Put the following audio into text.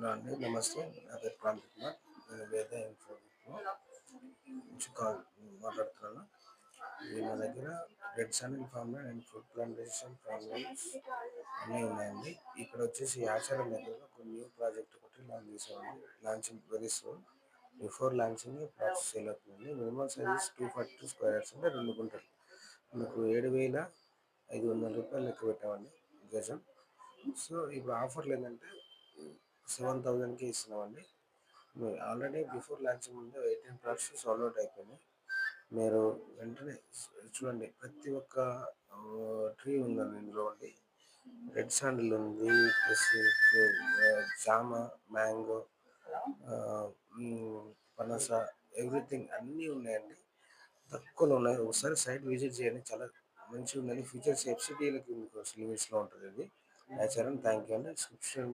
Hello అండి, నమస్తే. నా పేరు ప్రాంత్ కుమార్. నేను వేద ఇన్ఫో నుంచి మాట్లాడుతున్నాను. ఇది మా దగ్గర red sandal farm and food plantation farm అన్నీ ఉన్నాయండి. ఇక్కడ వచ్చేసి ఆచారం దగ్గర ఒక న్యూ ప్రాజెక్ట్ ఒకటి లాంచ్ చేసామండి. Launching very soon. Before launching process sale అవుతుందండి. మినిమం సైజ్ 242 స్క్వేర్ యార్డ్స్ అంటే 2 గుంటలు. మనకు 7,500 రూపాయలు లెక్క పెట్టామండి గజం. సో ఇప్పుడు ఆఫర్లు ఏంటంటే 7,000కి ఇస్తున్నామండి. ఆల్రెడీ బిఫోర్ లాంచింగ్ ముందు 18 ప్లాట్స్ సోల్డ్ అవుట్ అయిపోయినాయి. మీరు వెంటనే చూడండి, ప్రతి ఒక్క ట్రీ ఉందండి ఇందులో అండి. రెడ్ శాండిల్ ఉంది, ప్లస్ జామ, మ్యాంగో, పనస, ఎవ్రీథింగ్ అన్నీ ఉన్నాయండి. తక్కువలో ఉన్నాయి. ఒకసారి సైట్ విజిట్ చేయండి, చాలా మంచిగా ఉందండి. ఫ్యూచర్స్ ఎఫ్సిటీలకి మీకు లిమిట్స్లో ఉంటుంది. అది నేచర్. థ్యాంక్ యూ అండి. డిస్క్రిప్షన్